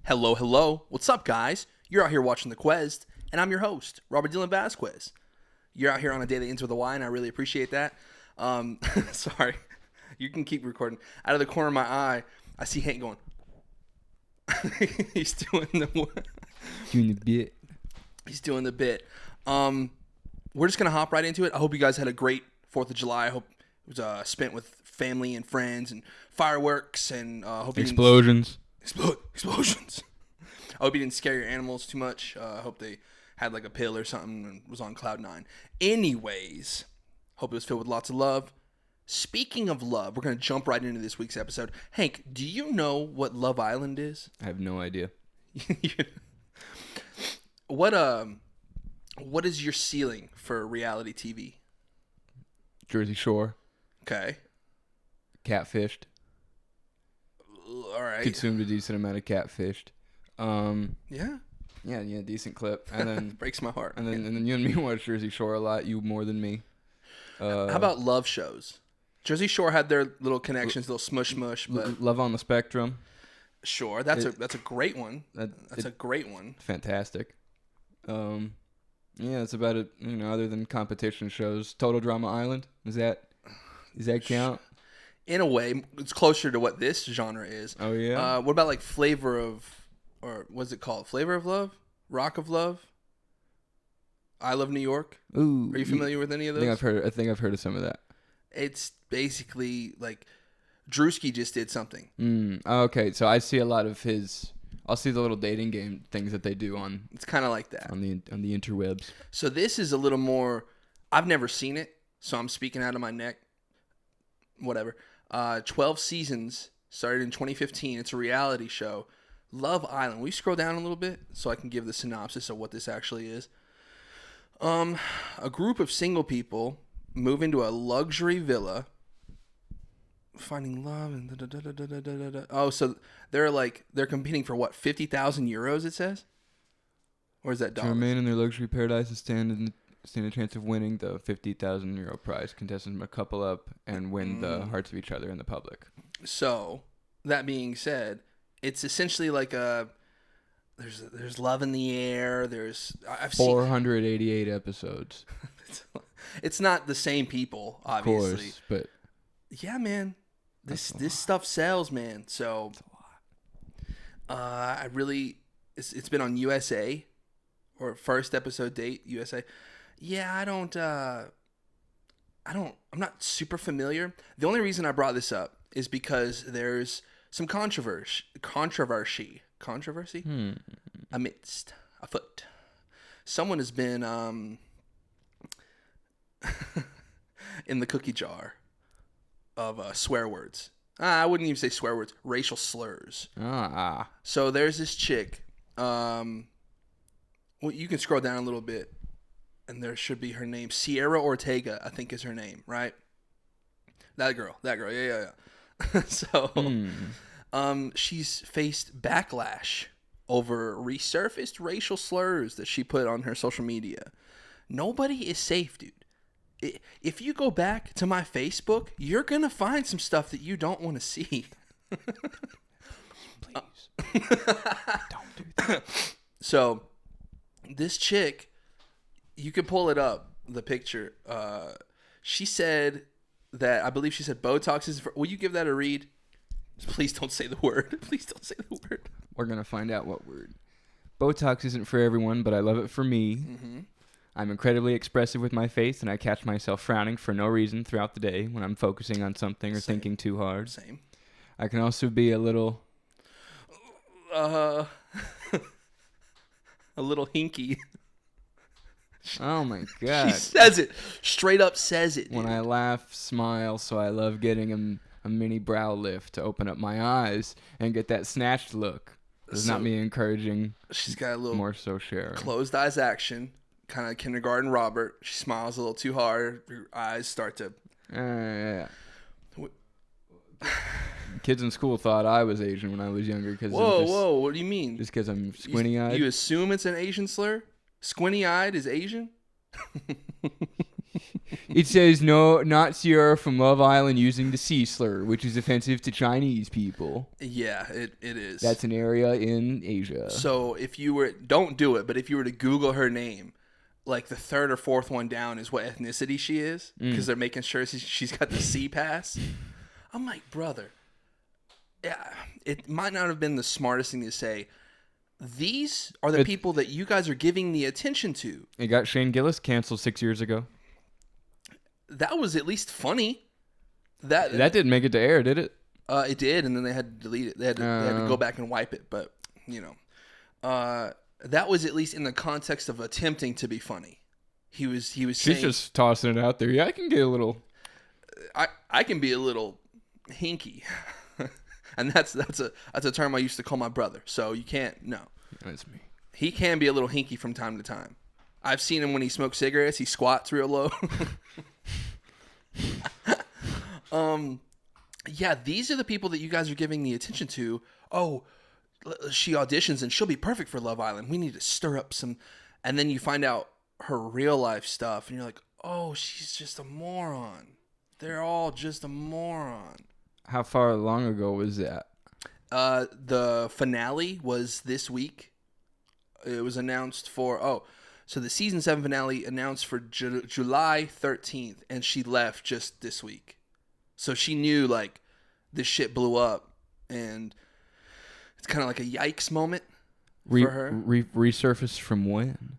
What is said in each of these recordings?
Hello, hello. What's up, guys? You're out here watching the Quezt, and I'm your host, Robert Dylan Vasquez. You're out here on a day that ends with a Y, and I really appreciate that. Sorry. You can keep recording. Out of the corner of my eye, I see Hank going. He's doing the bit. He's doing the bit. We're just going to hop right into it. I hope you guys had a great 4th of July. I hope it was spent with family and friends and fireworks and hope Explosions. Explosions. I hope you didn't scare your animals too much. I hope they had like a pill or something and was on cloud 9. Anyways, hope it was filled with lots of love. Speaking of love, we're going to jump right into this week's episode. Hank, do you know what Love Island is? I have no idea. What is your ceiling for reality TV? Jersey Shore. Okay. Catfished. All right. Consumed a decent amount of catfished. Yeah. Yeah, decent clip. And then breaks my heart. And then you and me watch Jersey Shore a lot. You more than me. How about love shows? Jersey Shore had their little connections, little smush, but Love on the Spectrum. Sure, that's a great one. That's a great one. Fantastic. Yeah, it's about it. You know, other than competition shows, Total Drama Island. Does that count? In a way, it's closer to what this genre is. Oh yeah. What about like what's it called? Flavor of Love, Rock of Love, I Love New York. Ooh, are you familiar with any of those? I think I've heard of some of that. It's basically like Drewski just did something. Okay, so I see a lot of his. I'll see the little dating game things that they do on. It's kind of like that on the interwebs. So this is a little more. I've never seen it, so I'm speaking out of my neck. Whatever. 12 seasons, started in 2015. It's a reality show. Love Island. Will you scroll down a little bit so I can give the synopsis of what this actually is? A group of single people move into a luxury villa, finding love and Oh, so they're competing for what, 50,000 euros? It says, or is that dollars? To remain in their luxury paradise and stand a chance of winning the 50,000 euro prize. Contestants must couple up and win the hearts of each other in the public. So, that being said, it's essentially like there's love in the air. I've 488 episodes. It's not the same people, obviously. Of course, but yeah, man, this stuff sells, man. So, it's been on USA, or first episode date USA. Yeah, I'm not super familiar. The only reason I brought this up is because there's some controversy amidst afoot. Someone has been in the cookie jar of swear words. I wouldn't even say swear words, racial slurs. So there's this chick. Well, you can scroll down a little bit, and there should be her name. Sierra Ortega, I think, is her name, right? That girl, yeah. So, she's faced backlash over resurfaced racial slurs that she put on her social media. Nobody is safe, dude. If you go back to my Facebook, you're gonna find some stuff that you don't want to see. Please, don't do that. So, this chick, you can pull it up, the picture. She said that, I believe she said Botox is. Will you give that a read? Please don't say the word. Please don't say the word. We're gonna find out what word. Botox isn't for everyone, but I love it for me. Mm-hmm. I'm incredibly expressive with my face, and I catch myself frowning for no reason throughout the day when I'm focusing on something or thinking too hard. Same. I can also be a little... a little hinky. Oh, my God. She says it. Straight up says it. When I laugh, smile, so I love getting a mini brow lift to open up my eyes and get that snatched look. It's not me encouraging. She's got a little more so sharing. Closed eyes action. Kind of kindergarten Robert. She smiles a little too hard. Her eyes start to... Yeah. Kids in school thought I was Asian when I was younger. Whoa, what do you mean? Just because I'm squinty-eyed? You assume it's an Asian slur? Squinty-eyed is Asian? It says no, not Sierra from Love Island using the C slur, which is offensive to Chinese people. Yeah, it is. That's an area in Asia. So if you were, don't do it, but if you were to Google her name, like the third or fourth one down is what ethnicity she is, because they're making sure she's got the C pass. I'm like, brother, yeah, it might not have been the smartest thing to say. These are the people that you guys are giving the attention to. It got Shane Gillis canceled 6 years ago. That was at least funny. That didn't make it to air, did it? It did, and then they had to delete it. They had to go back and wipe it. But that was at least in the context of attempting to be funny. He was She's saying, just tossing it out there. Yeah, I can get a little. I can be a little hinky. And that's a term I used to call my brother. So you can't, no. That's me. He can be a little hinky from time to time. I've seen him when he smokes cigarettes. He squats real low. Yeah, these are the people that you guys are giving the attention to. Oh, she auditions and she'll be perfect for Love Island. We need to stir up some. And then you find out her real life stuff, and you're like, oh, she's just a moron. They're all just a moron. How far long ago was that? The finale was this week. It was announced for, so the season 7 finale announced for July 13th, and she left just this week. So she knew, like, this shit blew up, and it's kind of like a yikes moment for her. Resurfaced from when?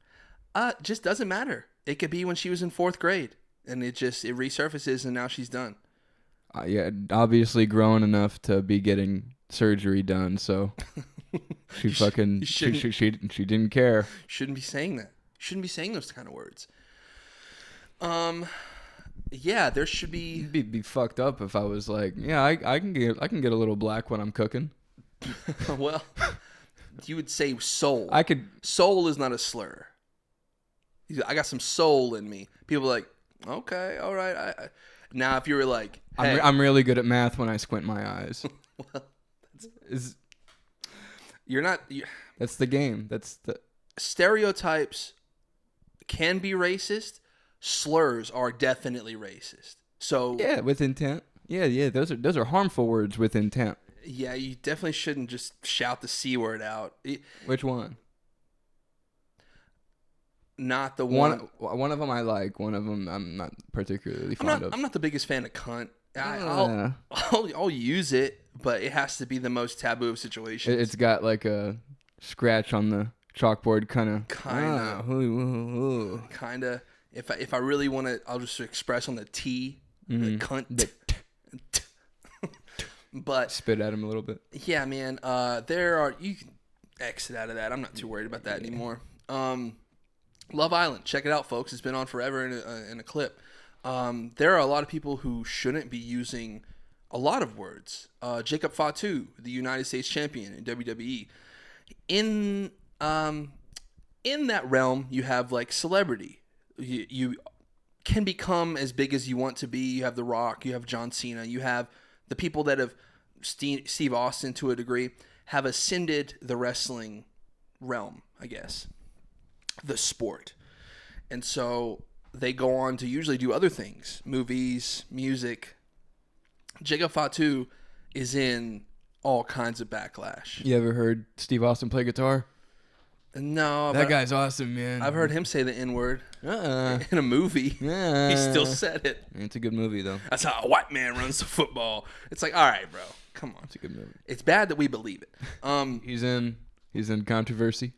Just doesn't matter. It could be when she was in 4th grade, and it resurfaces, and now she's done. Yeah, obviously grown enough to be getting surgery done, so she she didn't care. Shouldn't be saying that. Shouldn't be saying those kind of words. Yeah, there should be. It'd be fucked up if I was like, yeah, I can get a little black when I'm cooking. Well, you would say soul. I could. Soul is not a slur. I got some soul in me. People are like, okay, all right. Now, if you were like, hey, I'm really good at math when I squint my eyes. Well, that's the game. That's the stereotypes can be racist. Slurs are definitely racist. So yeah, with intent. Yeah. Those are harmful words with intent. Yeah, you definitely shouldn't just shout the C word out. Which one? Not the one. One of them I like. One of them I'm not particularly fond of. I'm not the biggest fan of cunt. I'll use it, but it has to be the most taboo of situations. It's got like a scratch on the chalkboard, kind of. If I really want to, I'll just express on the T, the cunt. But spit at him a little bit. Yeah, man. You can exit out of that. I'm not too worried about that anymore. Love Island, check it out, folks. It's been on forever in a clip. There are a lot of people who shouldn't be using a lot of words. Jacob Fatu, the United States champion in WWE. In that realm, you have like celebrity. You can become as big as you want to be. You have The Rock. You have John Cena. You have the people that have Steve Austin to a degree have ascended the wrestling realm, I guess, the sport. And so they go on to usually do other things, movies, music. Jacob Fatu is in all kinds of backlash. You ever heard Steve Austin play guitar? No. That guy's awesome, man. I've heard him say the N-word in a movie. He still said it. It's a good movie, though. That's how a white man runs the football. It's like, all right, bro. Come on. It's a good movie. It's bad that we believe it. He's in controversy.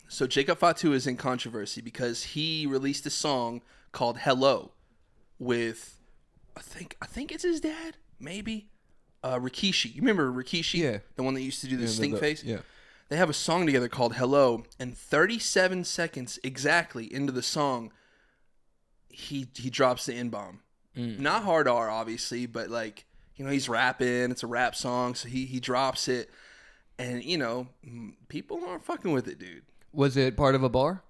So Jacob Fatu is in controversy because he released a song called Hello with, I think it's his dad, maybe, Rikishi. You remember Rikishi? Yeah. The one that used to do the stink face? Yeah. They have a song together called Hello, and 37 seconds exactly into the song, he drops the N-bomb. Not hard R, obviously, but like, he's rapping. It's a rap song, so he drops it. And, people aren't fucking with it, dude. Was it part of a bar?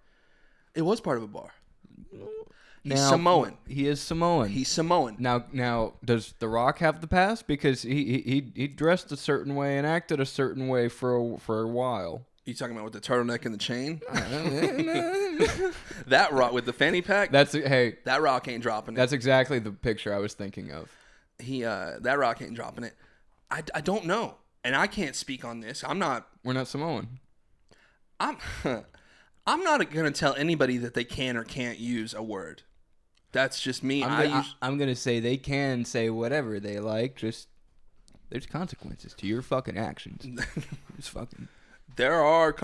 It was part of a bar. He's Samoan. He is Samoan. He's Samoan. Now, does The Rock have the pass? Because he dressed a certain way and acted a certain way for a while. You talking about with the turtleneck and the chain? That rock with the fanny pack. That rock ain't dropping it. That's exactly the picture I was thinking of. That rock ain't dropping it. I don't know, and I can't speak on this. We're not Samoan. I'm not gonna tell anybody that they can or can't use a word. That's just me. I'm gonna say they can say whatever they like. Just there's consequences to your fucking actions. It's fucking. There are.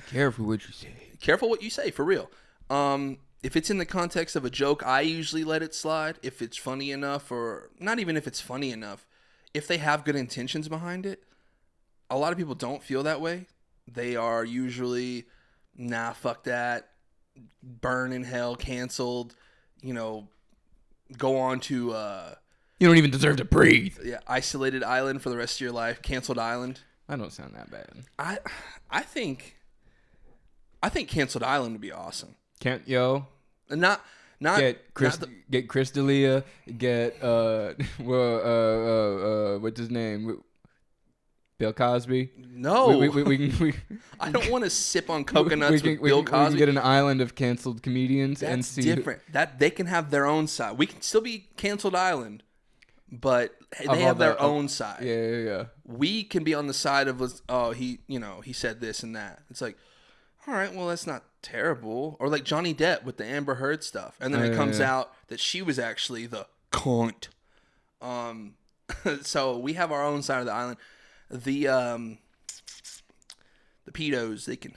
Careful what you say. Careful what you say, for real. If it's in the context of a joke, I usually let it slide. If it's funny enough, or not even if it's funny enough, if they have good intentions behind it, a lot of people don't feel that way. They are usually, nah, fuck that, burn in hell, canceled, go on to... you don't even deserve to breathe. Yeah, isolated island for the rest of your life, canceled island. That don't sound that bad. I think canceled island would be awesome. Not get Chris D'Elia, get what's his name? Bill Cosby. No, we I don't want to sip on coconuts with Bill Cosby. We can get an island of canceled comedians. That's and see different. That they can have their own side. We can still be canceled island, but they have their own side. Yeah. We can be on the side of he said this and that. It's like, all right, well that's not terrible. Or like Johnny Depp with the Amber Heard stuff, and then it comes out that she was actually the cunt. So we have our own side of the island. The pedos, they can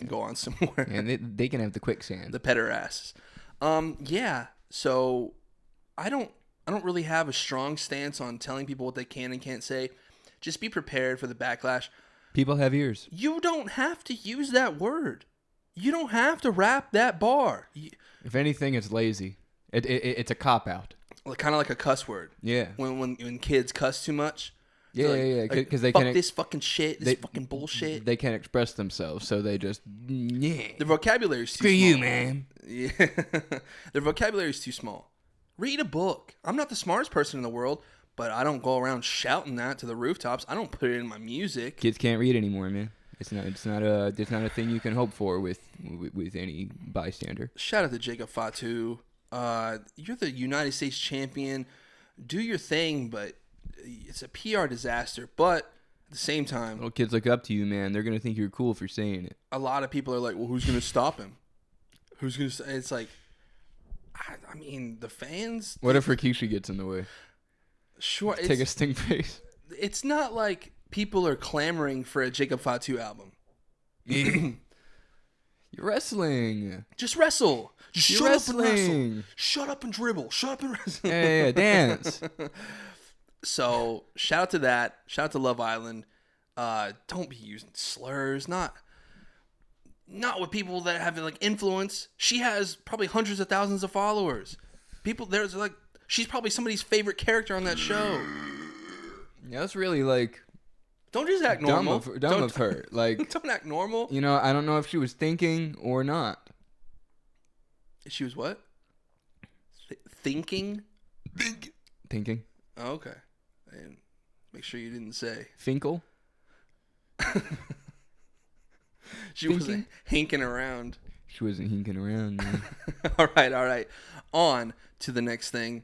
go on somewhere. And they can have the quicksand. The pederasses. Yeah. So I don't really have a strong stance on telling people what they can and can't say. Just be prepared for the backlash. People have ears. You don't have to use that word. You don't have to rap that bar. If anything, it's lazy. It's a cop out. Kind of like a cuss word. Yeah. When kids cuss too much. Yeah. Because they fuck this fucking shit. This fucking bullshit. They can't express themselves, so they just Their vocabulary is too small. Screw you, man. Yeah. Their vocabulary is too small. Read a book. I'm not the smartest person in the world, but I don't go around shouting that to the rooftops. I don't put it in my music. Kids can't read anymore, man. It's not a thing you can hope for with any bystander. Shout out to Jacob Fatu. You're the United States champion. Do your thing, but it's a PR disaster. But at the same time, little kids look up to you, man. They're gonna think you're cool for saying it. A lot of people are like, "Well, who's gonna stop him? Who's gonna?" It's like, I mean, the fans. What if Rikishi gets in the way? Sure, take a stink face. It's not like people are clamoring for a Jacob Fatu album. You're wrestling. Just wrestle. Just You're shut wrestling. up and wrestle. Shut up and dribble. Shut up and wrestle. Yeah, dance. So shout out to that. Shout out to Love Island. Don't be using slurs. Not with people that have like influence. She has probably hundreds of thousands of followers. There's like she's probably somebody's favorite character on that show. Yeah, that's really like. Don't just act normal. Dumb of her. Like, don't act normal. I don't know if she was thinking or not. She was what? Thinking? Thinking. Oh, okay. And make sure you didn't say. Finkel? She wasn't hinking around. She wasn't hinking around, man. All right. On to the next thing.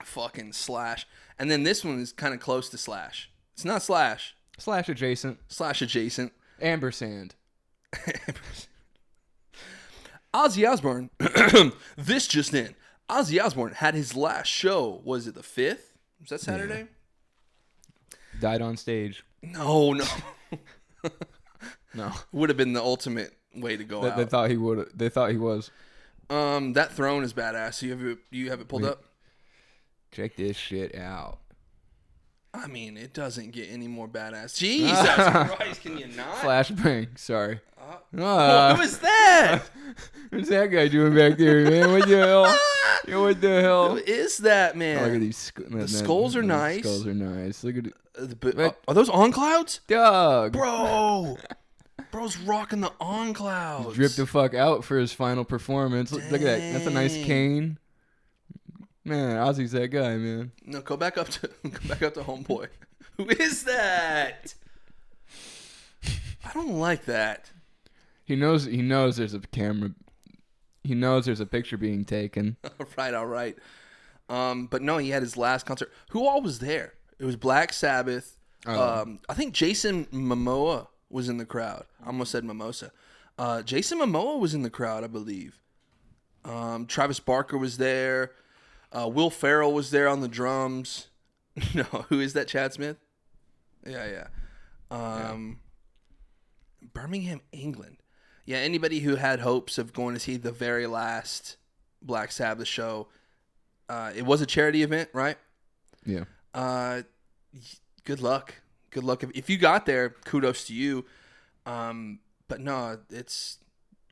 Fucking Slash. And then this one is kind of close to Slash. It's not Slash. Slash adjacent. Ampersand. Ozzy Osbourne. This just in. Ozzy Osbourne had his last show. Was it the 5th? Was that Saturday? Yeah. Died on stage. No. No. Would have been the ultimate way to go out. They thought he would. They thought he was. That throne is badass. You have it pulled up? Check this shit out. I mean, it doesn't get any more badass. Jesus Christ, can you not? Flashbang. Sorry. Who was that? What's that guy doing back there, man? What the hell? Yo, what the hell? Who is that, man? Oh, look at these. The skulls are nice. Skulls are nice. Look at it. Are those on clouds? Doug. Bro. Bro's rocking the on clouds. Dripped the fuck out for his final performance. Look at that. That's a nice cane. Man, Ozzy's that guy, man. No, go back up to homeboy. Who is that? I don't like that. He knows there's a camera. He knows there's a picture being taken. All right. But no, he had his last concert. Who all was there? It was Black Sabbath. I think Jason Momoa was in the crowd. I almost said Mimosa. Jason Momoa was in the crowd, I believe. Travis Barker was there. Will Ferrell was there on the drums. No, who is that? Chad Smith? Yeah. Birmingham, England. Yeah, anybody who had hopes of going to see the very last Black Sabbath show, it was a charity event, right? Yeah. Good luck. Good luck. If you got there, kudos to you. But no, it's...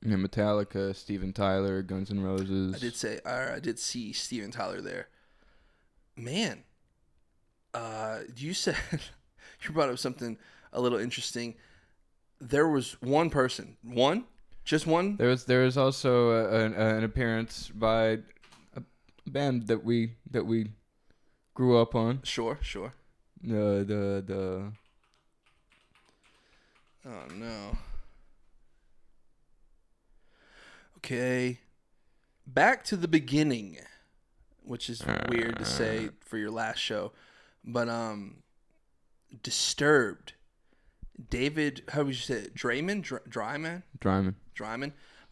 Yeah, Metallica, Steven Tyler, Guns N' Roses. I did see Steven Tyler there. Man, you said... you brought up something a little interesting. There was one person. One? Just one? There was also an appearance by a band that we grew up on. Sure. The Oh no. Okay. Back to the beginning, which is weird to say for your last show, but Disturbed. David, how would you say it? Draiman?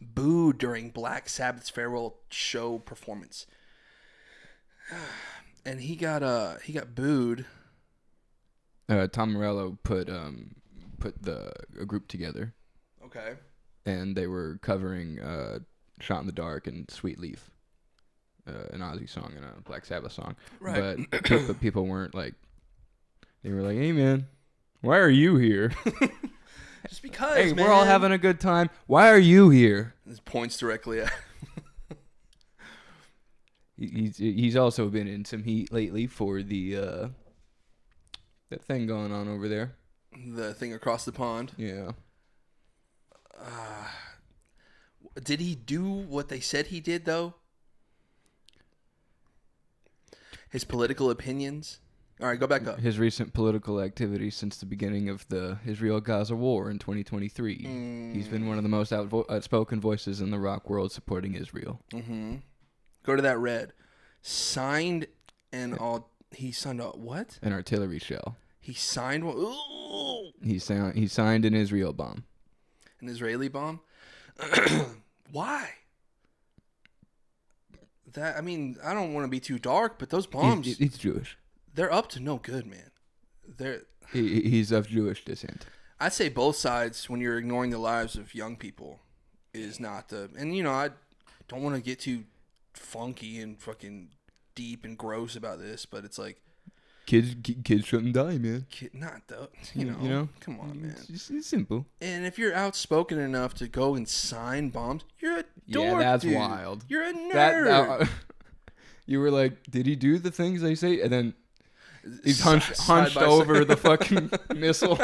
Booed during Black Sabbath's farewell show performance. And he got booed. Tom Morello put a group together. Okay. And they were covering "Shot in the Dark" and "Sweet Leaf," an Ozzy song and a Black Sabbath song. Right. But people weren't like. They were like, "Hey man, why are you here?" Just because. Hey, man. We're all having a good time. Why are you here? This points directly at. He's also been in some heat lately for the that thing going on over there. The thing across the pond. Yeah. Did he do what they said he did though? His political opinions. All right, go back up. His recent political activity since the beginning of the Israel-Gaza war in 2023. He's been one of the most outspoken voices in the rock world supporting Israel. Mm-hmm. Go to that red. Signed he signed a what? An artillery shell. He signed one. Ooh. He signed an Israel bomb. An Israeli bomb? Why? I don't want to be too dark, but those bombs... He's Jewish. They're up to no good, man. He's of Jewish descent. I'd say both sides, when you're ignoring the lives of young people, is not the... And, I don't want to get too funky and fucking deep and gross about this, but it's like... Kids shouldn't die, man. Not though. Come on, man. It's simple. And if you're outspoken enough to go and sign bombs, you're a dork, that's dude. wild. You're a nerd. You were like, did he do the things they say? And then he's hunched over the fucking missile.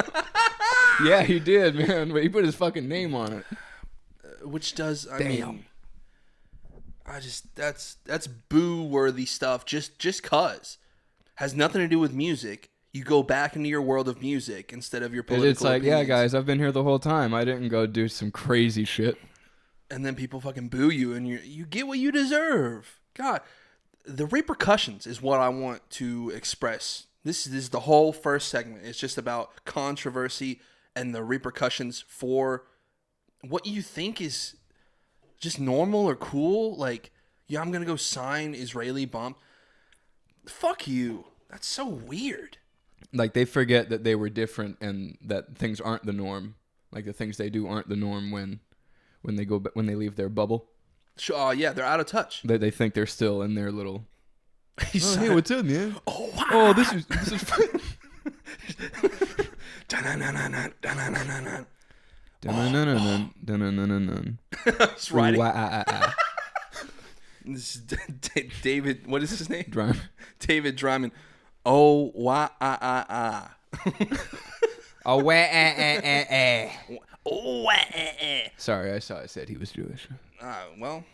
Yeah, he did, man. But he put his fucking name on it. Which does, that's boo-worthy stuff. Just cause. Has nothing to do with music. You go back into your world of music instead of your political It's like, opinions. yeah, guys, I've been here the whole time. I didn't go do some crazy shit. And then people fucking boo you, and you get what you deserve. God, the repercussions is what I want to express. This is the whole first segment. It's just about controversy and the repercussions for what you think is just normal or cool. Like, yeah, I'm going to go sign Israeli bomb. Fuck you. That's so weird. Like, they forget that they were different and that things aren't the norm. Like, the things they do aren't the norm when they leave their bubble. Sure, yeah, they're out of touch. They think they're still in their little... Hey, what's up, man? Oh, wow. Oh, this is fun. It's writing. This is David. What is his name? Draiman. David Draiman. Oh, wah, ah, ah, ah. Oh, wah, ah, ah, ah, ah. Oh, wah, ah, ah. Sorry, I said he was Jewish. Well,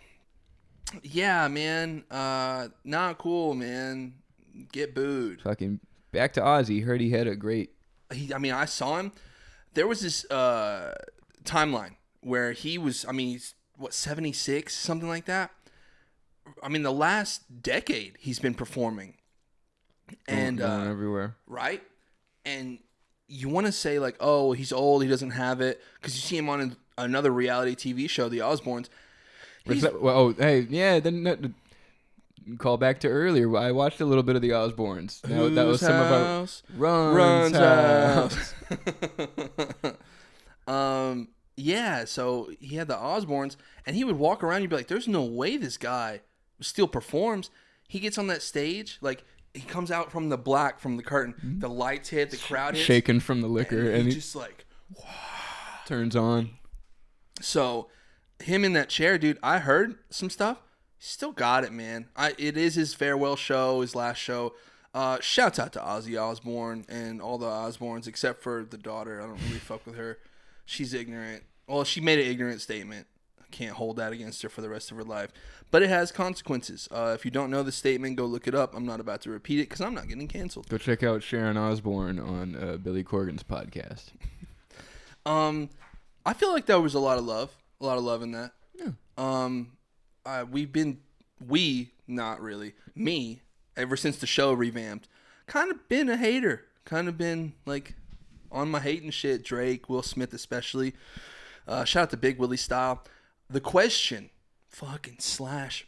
yeah, man. Not cool, man. Get booed. Fucking back to Ozzy. Heard he had a great... I saw him. There was this timeline where he was, I mean, he's, 76, something like that. I mean, the last decade he's been performing. And going everywhere. Right? And you want to say like, oh, he's old, he doesn't have it, because you see him on another reality TV show, The Osbournes. Hey, yeah, then call back to earlier. I watched a little bit of The Osbournes. That was some of our Run's house. Yeah, so he had the Osbournes, and he would walk around. You'd be like, "There's no way this guy still performs." He gets on that stage, like he comes out from the black from the curtain. The lights hit, the crowd hits, shaking from the liquor, and he just like turns on. So him in that chair, dude. I heard some stuff. He still got it, man. It is his farewell show, his last show. Shouts out to Ozzy Osbourne and all the Osbournes, except for the daughter. I don't really fuck with her. She's ignorant. Well, she made an ignorant statement. I can't hold that against her for the rest of her life. But it has consequences. If you don't know the statement, go look it up. I'm not about to repeat it because I'm not getting canceled. Go check out Sharon Osbourne on Billy Corgan's podcast. I feel like there was a lot of love in that. Yeah. Not really, me, ever since the show revamped, kind of been a hater. Kind of been like on my hating shit. Drake, Will Smith especially. Shout out to Big Willie Style. The question, fucking slash.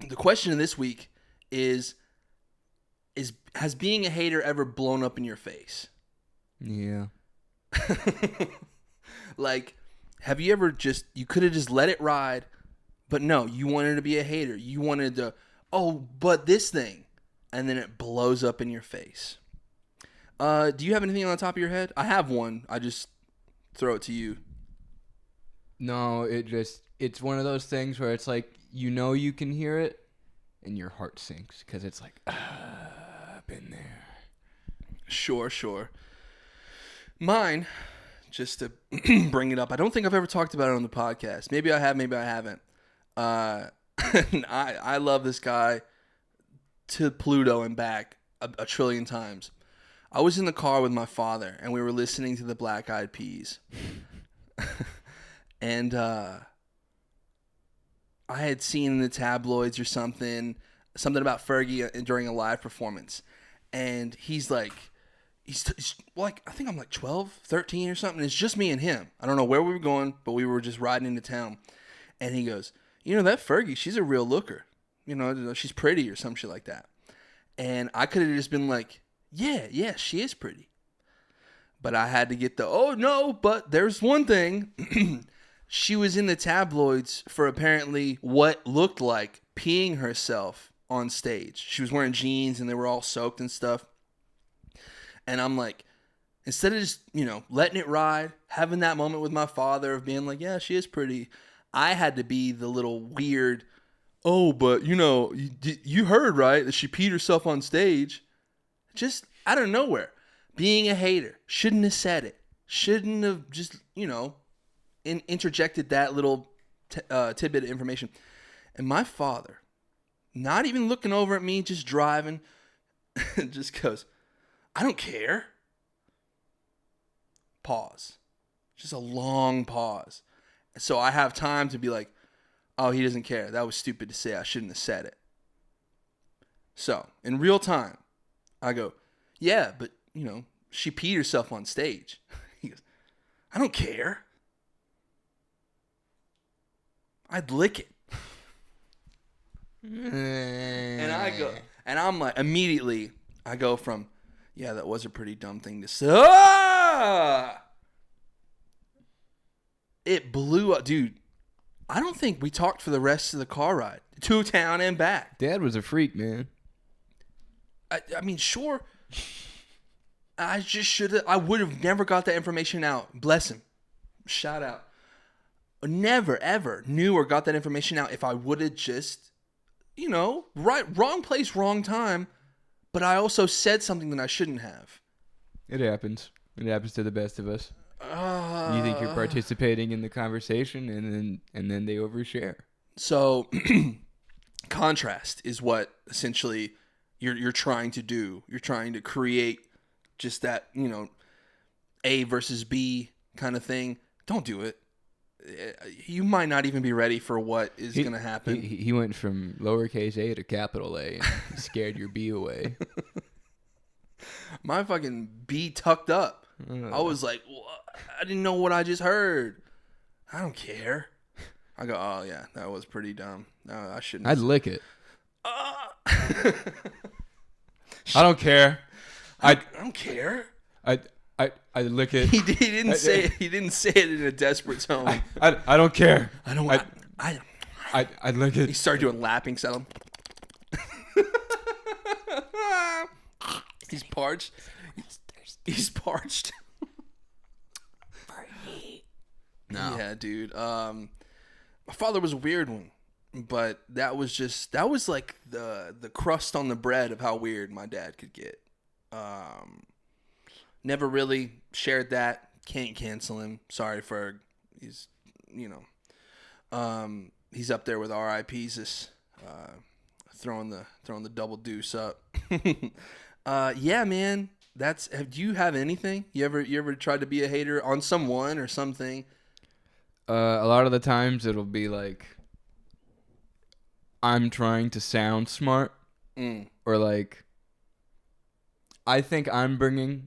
The question this week is has being a hater ever blown up in your face? Yeah. Like, have you ever you could have just let it ride, but no, you wanted to be a hater. You wanted to, but this thing, and then it blows up in your face. Do you have anything on the top of your head? I have one. I just throw it to you. No, it's one of those things where it's like, you can hear it, and your heart sinks, because it's like, I've been there. Sure. Mine, just to bring it up, I don't think I've ever talked about it on the podcast. Maybe I have, maybe I haven't. I love this guy to Pluto and back a trillion times. I was in the car with my father, and we were listening to the Black Eyed Peas. And I had seen in the tabloids or something about Fergie during a live performance. And he's like, he's like, I think I'm like 12, 13 or something. It's just me and him. I don't know where we were going, but we were just riding into town. And he goes, that Fergie, she's a real looker. She's pretty or some shit like that. And I could have just been like, yeah, she is pretty. But I had to get but there's one thing. She was in the tabloids for apparently what looked like peeing herself on stage. She was wearing jeans and they were all soaked and stuff. And I'm like, instead of just, letting it ride, having that moment with my father of being like, yeah, she is pretty, I had to be the little weird, but, you heard, right, that she peed herself on stage. Just out of nowhere. Being a hater. Shouldn't have said it. Shouldn't have just, interjected that little tidbit of information. And my father, not even looking over at me, just driving, just goes, I don't care. Pause. Just a long pause. So I have time to be like, oh, he doesn't care. That was stupid to say. I shouldn't have said it. So, in real time, I go, yeah, but, she peed herself on stage. He goes, I don't care. I'd lick it. And I go, and I'm like, immediately, I go from, yeah, that was a pretty dumb thing to say. It blew up. Dude, I don't think we talked for the rest of the car ride. To town and back. Dad was a freak, man. I mean, sure. I just should have. I would have never got that information out. Bless him. Shout out. Never, ever knew or got that information out if I would have just, wrong place, wrong time. But I also said something that I shouldn't have. It happens. It happens to the best of us. You think you're participating in the conversation, and then they overshare. So, contrast is what essentially you're trying to do. You're trying to create just that, A versus B kind of thing. Don't do it. you might not even be ready for what is going to happen. He went from lowercase a to capital A, and he scared your B away. My fucking B tucked up. I was like, I didn't know what I just heard. I don't care. I go, oh yeah, that was pretty dumb. No, I shouldn't. I'd lick it. I don't care. I don't care. I lick it. He didn't say it. He didn't say it in a desperate tone. I don't care. I don't. I lick it. He started doing lapping sound. He's parched. He's parched. No. Yeah, dude. My father was a weird one, but that was like the crust on the bread of how weird my dad could get. Never really shared that. Can't cancel him. Sorry for he's he's up there with RIPs. This throwing the double deuce up. Yeah, man. Do you have anything? You ever tried to be a hater on someone or something? A lot of the times it'll be like I'm trying to sound smart, or like I think I'm bringing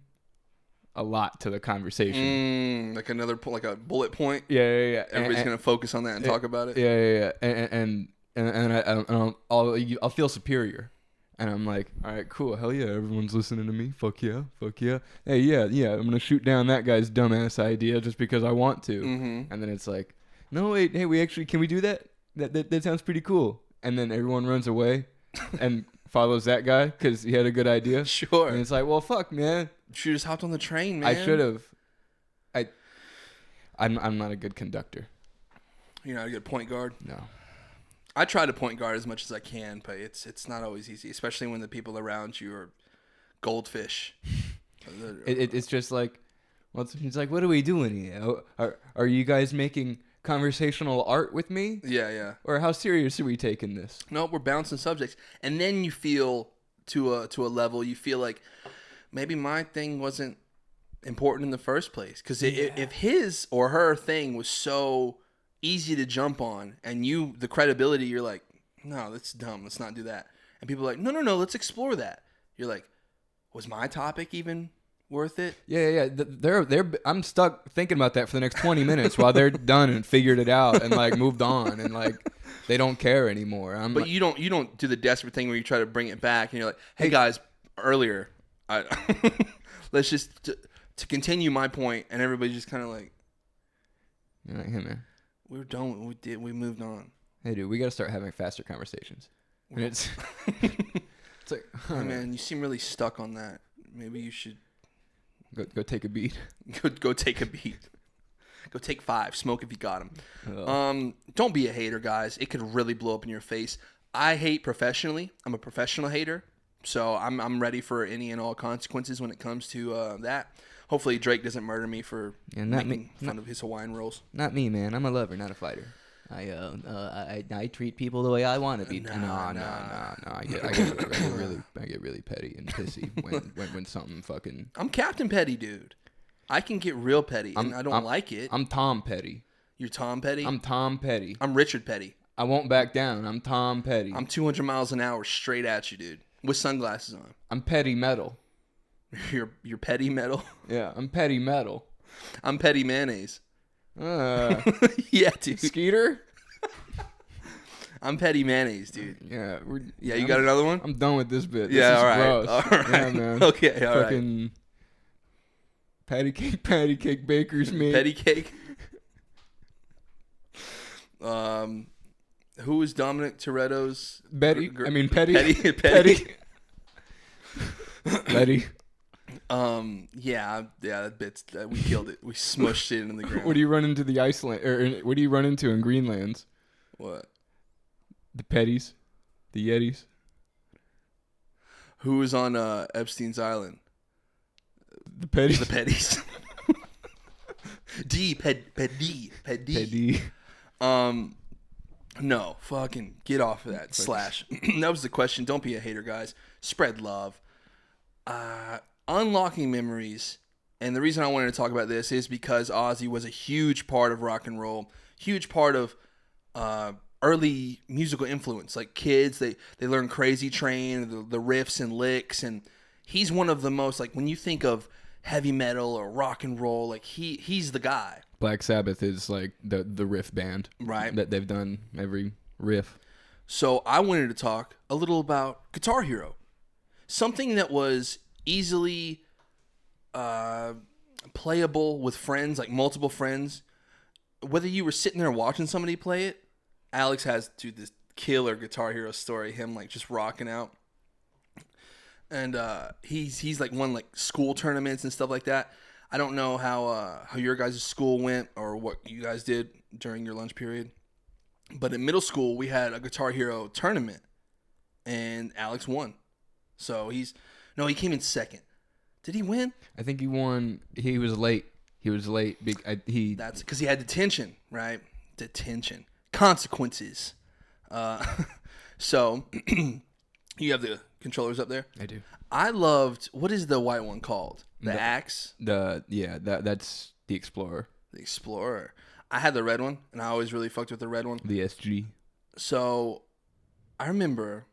a lot to the conversation. Like a bullet point. Yeah. Everybody's gonna focus on that and talk about it. Yeah. And I'll feel superior. And I'm like, all right, cool. Hell yeah, everyone's listening to me. Fuck yeah. Hey, yeah. I'm going to shoot down that guy's dumbass idea just because I want to. Mm-hmm. And then it's like, no, wait, hey, can we do that? That sounds pretty cool. And then everyone runs away and follows that guy because he had a good idea. Sure. And it's like, well, fuck, man. You should just hopped on the train, man. I should have. I'm not a good conductor. You're not a good point guard? No. I try to point guard as much as I can, but it's not always easy, especially when the people around you are goldfish. It's just like, it's like, what are we doing here? Are you guys making conversational art with me? Yeah. Or how serious are we taking this? No, we're bouncing subjects, and then you feel to a level you feel like maybe my thing wasn't important in the first place, because if his or her thing was so easy to jump on, and the credibility, you're like, no, that's dumb, let's not do that. And people are like, no, let's explore that. You're like, was my topic even worth it? Yeah. I'm stuck thinking about that for the next 20 minutes while they're done and figured it out and like moved on and like they don't care anymore. But you don't do the desperate thing where you try to bring it back and you're like, hey guys, earlier, let's just to continue my point, and everybody's just kind of like, you're like, hey man, we were done. We moved on. Hey, dude, we got to start having faster conversations. And it's like, hey, man, you seem really stuck on that. Maybe you should go take a beat. Go take a beat. Go take 5. Smoke if you got them. Don't be a hater, guys. It could really blow up in your face. I hate professionally. I'm a professional hater, so I'm ready for any and all consequences when it comes to that. Hopefully Drake doesn't murder me for making fun of his Hawaiian rolls. Not me, man. I'm a lover, not a fighter. I treat people the way I want to be. No. I get really petty and pissy when something fucking. I'm Captain Petty, dude. I can get real petty, and I don't like it. I'm Tom Petty. You're Tom Petty? I'm Tom Petty. I'm Richard Petty. I won't back down. I'm Tom Petty. I'm 200 miles an hour straight at you, dude, with sunglasses on. I'm Petty Metal. You're Petty Metal? Yeah, I'm Petty Metal. I'm Petty Mayonnaise. Yeah, dude. Skeeter? I'm Petty Mayonnaise, dude. Yeah. You got another one? I'm done with this bit. Yeah, this is all right. Gross. All right. Yeah, man. Okay, all fucking right. Patty cake baker's meat. Petty cake? Who is Dominic Toretto's? Petty. Petty. Letty. Yeah, that bit's we killed it. We smushed it in the ground. What do you run into the Iceland, or what do you run into in Greenlands? What? The Petties, the Yetis. Who was on Epstein's Island? The Petties. The Petties. Petty. No, fucking get off of that. Slash. That was the question. Don't be a hater, guys. Spread love. Unlocking memories And the reason I wanted to talk about this is because Ozzy was a huge part of rock and roll, huge part of early musical influence. Like kids, they learn Crazy Train, the riffs and licks, and he's one of the most, like, when you think of heavy metal or rock and roll, like he's the guy. Black Sabbath is like the riff band, right? That they've done every riff. So I wanted to talk a little about Guitar Hero, something that was easily playable with friends, like multiple friends. Whether you were sitting there watching somebody play it, Alex has this killer Guitar Hero story, him like just rocking out. And he's like won like school tournaments and stuff like that. I don't know how your guys' school went or what you guys did during your lunch period. But in middle school, we had a Guitar Hero tournament, and Alex won. So he came in second. Did he win? I think he won. He was late. That's because he had detention, right? Detention. Consequences. So, you have the controllers up there? I do. I loved, what is the white one called? The Axe? That's the Explorer. The Explorer. I had the red one, and I always really fucked with the red one. The SG. So, I remember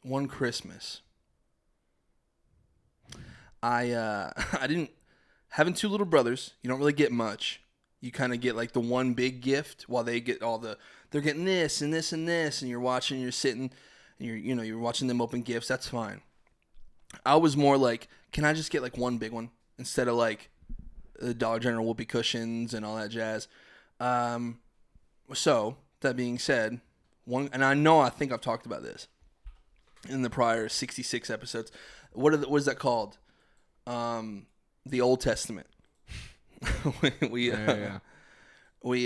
one Christmas, I didn't, having two little brothers, you don't really get much. You kind of get like the one big gift while they get they're getting this and this and this, and you're sitting, and you're watching them open gifts. That's fine. I was more like, can I just get like one big one instead of like the Dollar General whoopee cushions and all that jazz? So that being said, and I think I've talked about this in the prior 66 episodes. What is that called? The Old Testament. we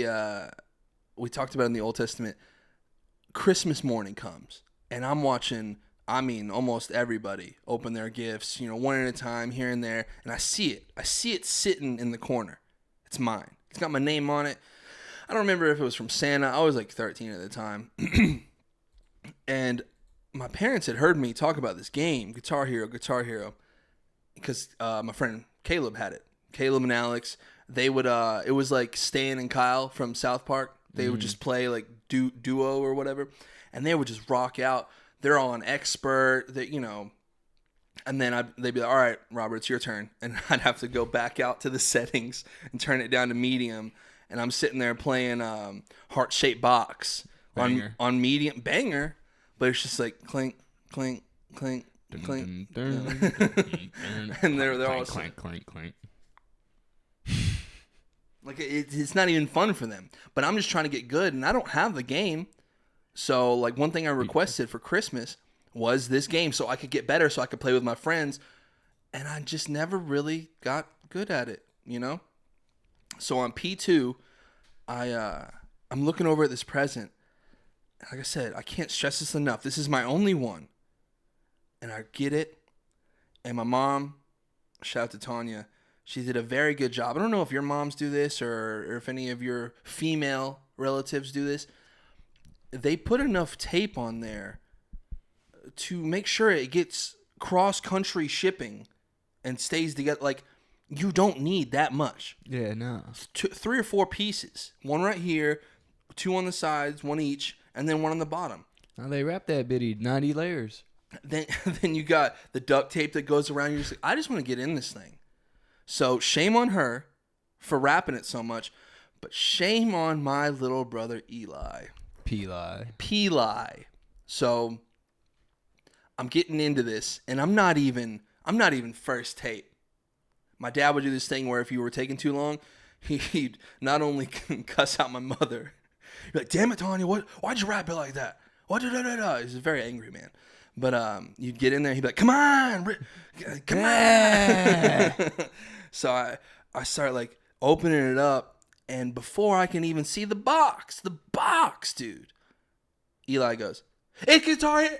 talked about in the Old Testament. Christmas morning comes, and I'm watching, almost everybody open their gifts, one at a time here and there, and I see it sitting in the corner. It's mine. It's got my name on it. I don't remember if it was from Santa. I was like 13 at the time. And my parents had heard me talk about this game, Guitar Hero, because my friend Caleb had it. Caleb and Alex, they would, it was like Stan and Kyle from South Park. They would just play like duo or whatever, and they would just rock out. They're all an expert, and then they'd be like, all right, Robert, it's your turn. And I'd have to go back out to the settings and turn it down to medium. And I'm sitting there playing Heart-Shaped Box on medium, banger, but it's just like clink, clink, clink, clink. And they're all clink, clink, clink. Like it's not even fun for them. But I'm just trying to get good, and I don't have the game. So like one thing I requested for Christmas was this game so I could get better, so I could play with my friends. And I just never really got good at it, So on P2, I'm looking over at this present. Like I said, I can't stress this enough. This is my only one. And I get it. And my mom, shout out to Tanya, she did a very good job. I don't know if your moms do this or if any of your female relatives do this. They put enough tape on there to make sure it gets cross-country shipping and stays together. Like, you don't need that much. Yeah, no. 3 or 4 pieces. One right here, 2 on the sides, 1 each, and then 1 on the bottom. Now they wrap that bitty 90 layers. Then you got the duct tape that goes around. You're just like, I just want to get in this thing. So shame on her for wrapping it so much, but shame on my little brother Eli. Peeli. So I'm getting into this, and I'm not even first tape. My dad would do this thing where if you were taking too long, he'd not only cuss out my mother, he'd be like, "Damn it, Tanya, why'd you wrap it like that? What? He's a very angry man. But you'd get in there, he'd be like, "Come on, come on!" So I start like opening it up, and before I can even see the box, dude, Eli goes, "It's Guitar Hero."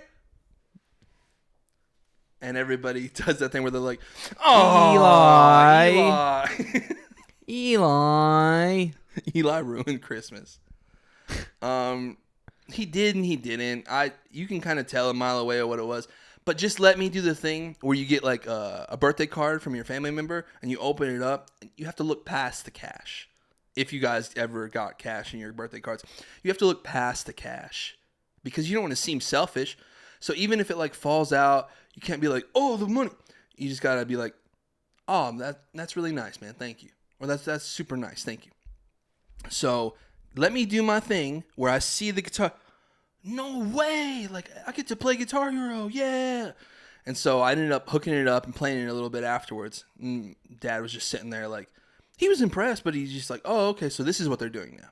And everybody does that thing where they're like, "Oh, Eli." Eli ruined Christmas. He did and he didn't. You can kind of tell a mile away what it was. But just let me do the thing where you get like a birthday card from your family member and you open it up and you have to look past the cash. If you guys ever got cash in your birthday cards, you have to look past the cash because you don't want to seem selfish. So even if it like falls out, you can't be like, oh, the money. You just got to be like, oh, that's really nice, man. Thank you. Or that's super nice. Thank you. So let me do my thing where I see the guitar. No way! Like, I get to play Guitar Hero, yeah! And so I ended up hooking it up and playing it a little bit afterwards. And Dad was just sitting there like, he was impressed, but he's just like, oh, okay, so this is what they're doing now.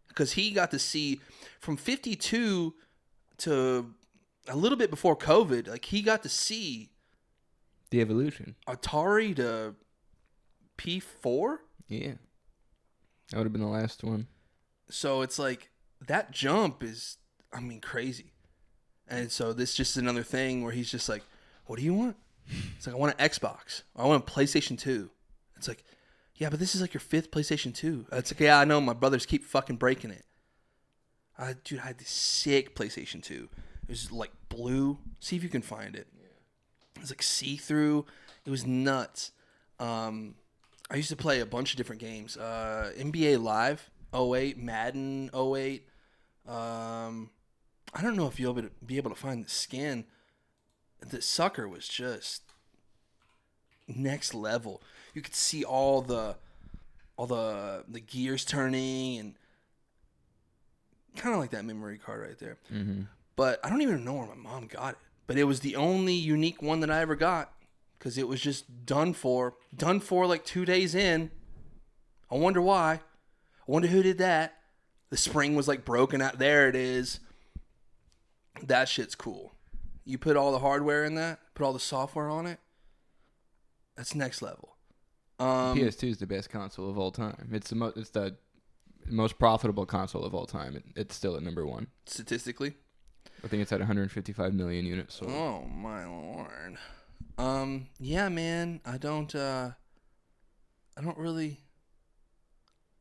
Because he got to see from 52 to a little bit before COVID, like, he got to see the evolution. Atari to P4? Yeah. That would have been the last one. So it's like, that jump is... I mean, crazy. And so this just another thing where he's just like, what do you want? It's like, I want an Xbox. I want a PlayStation 2. It's like, yeah, but this is like your 5th PlayStation 2. It's like, yeah, I know. My brothers keep fucking breaking it. Dude, I had this sick PlayStation 2. It was like blue. See if you can find it. It was like see-through. It was nuts. I used to play a bunch of different games. NBA Live 08, Madden 08. I don't know if you'll be able to find the skin. The sucker was just next level. You could see all the gears turning and kind of like that memory card right there. Mm-hmm. But I don't even know where my mom got it. But it was the only unique one that I ever got because it was just done for like 2 days in. I wonder why. I wonder who did that. The spring was like broken out. There it is. That shit's cool. You put all the hardware in that, put all the software on it. That's next level. PS2 is the best console of all time. It's the most profitable console of all time. It's still at number 1 statistically. I think it's at 155 million units sold. Oh my lord. Yeah, man. I don't really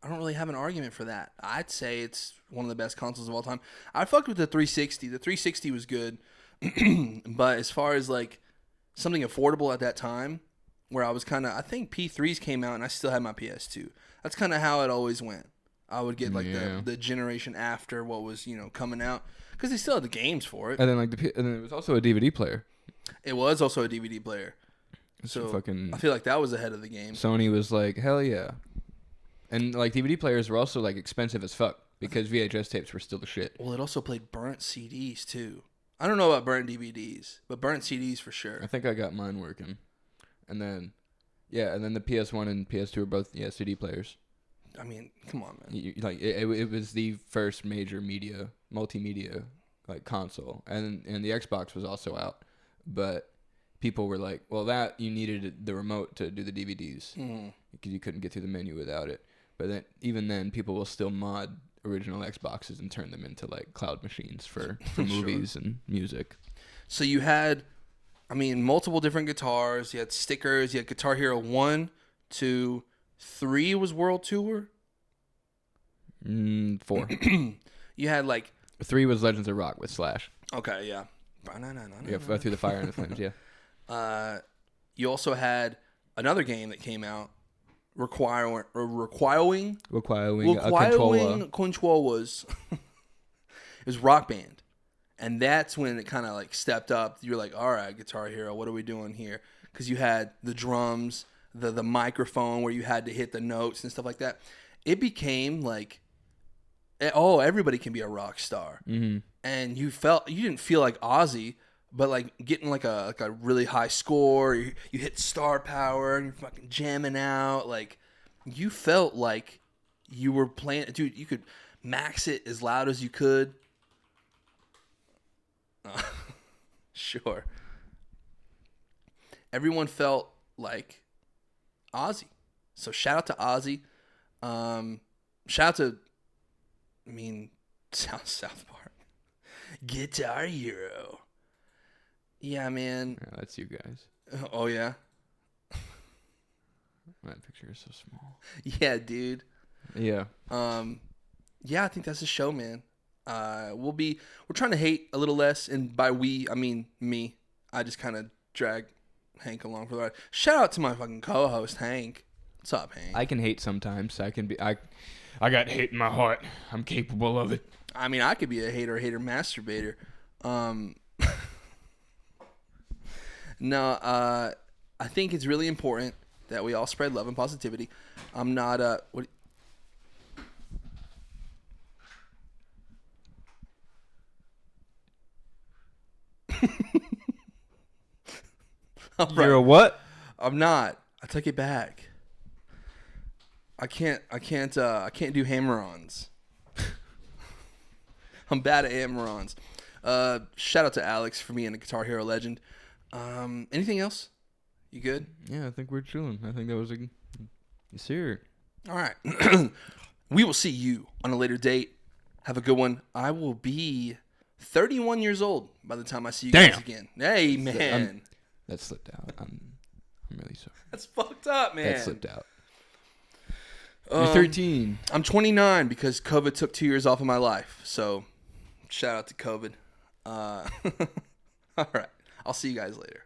have an argument for that. I'd say it's one of the best consoles of all time. I fucked with the 360. The 360 was good. But as far as like something affordable at that time, where I was I think P3s came out and I still had my PS2. That's kind of how it always went. I would get like the generation after what was, coming out. Because they still had the games for it. And then and then it was also a DVD player. It was also a DVD player. So I feel like that was ahead of the game. Sony was like, hell yeah. And like DVD players were also like expensive as fuck because VHS tapes were still the shit. Well, it also played burnt CDs too. I don't know about burnt DVDs, but burnt CDs for sure. I think I got mine working. And then the PS1 and PS2 were both CD players. I mean, come on, man. It was the first major multimedia like console, and the Xbox was also out, but people were like, well, that you needed the remote to do the DVDs because you couldn't get through the menu without it. But then even then, people will still mod original Xboxes and turn them into like cloud machines for movies and music. So you had, multiple different guitars. You had stickers. You had Guitar Hero 1, 2, 3 was World Tour. 4. You had like 3 was Legends of Rock with Slash. Okay, yeah. Yeah, Through the Fire and the Flames. Yeah. You also had another game that came out requiring controllers. It was Rock Band, and that's when it kind of like stepped up. You're like, all right, Guitar Hero, what are we doing here? Because you had the drums, the microphone where you had to hit the notes and stuff like that. It became like, everybody can be a rock star. Mm-hmm. And you didn't feel like Ozzy, but like getting like a really high score. You hit star power and you're fucking jamming out. Like you felt like you were playing, dude. You could max it as loud as you could. Sure. Everyone felt like Ozzy. So shout out to Ozzy. Shout out to, South Park. Guitar Hero. Yeah, man. Yeah, that's you guys. Oh, yeah? That picture is so small. Yeah, dude. Yeah. Yeah, I think that's the show, man. We're trying to hate a little less, and by we, I mean me. I just kind of drag Hank along for the ride. Shout out to my fucking co-host, Hank. What's up, Hank? I can hate sometimes. I got hate in my heart. I'm capable of it. I mean, I could be a hater masturbator. No, I think it's really important that we all spread love and positivity. I'm not what. You're a what? I'm not. I take it back. I can't do hammer-ons. I'm bad at hammer-ons. Shout out to Alex for being a Guitar Hero legend. Anything else? You good? Yeah, I think we're chilling. I think that was a yes, sir. All right. We will see you on a later date. Have a good one. I will be 31 years old by the time I see you guys again. Hey, man. That slipped out. I'm really sorry. That's fucked up, man. That slipped out. You're 13. I'm 29 because COVID took 2 years off of my life. So, shout out to COVID. All right. I'll see you guys later.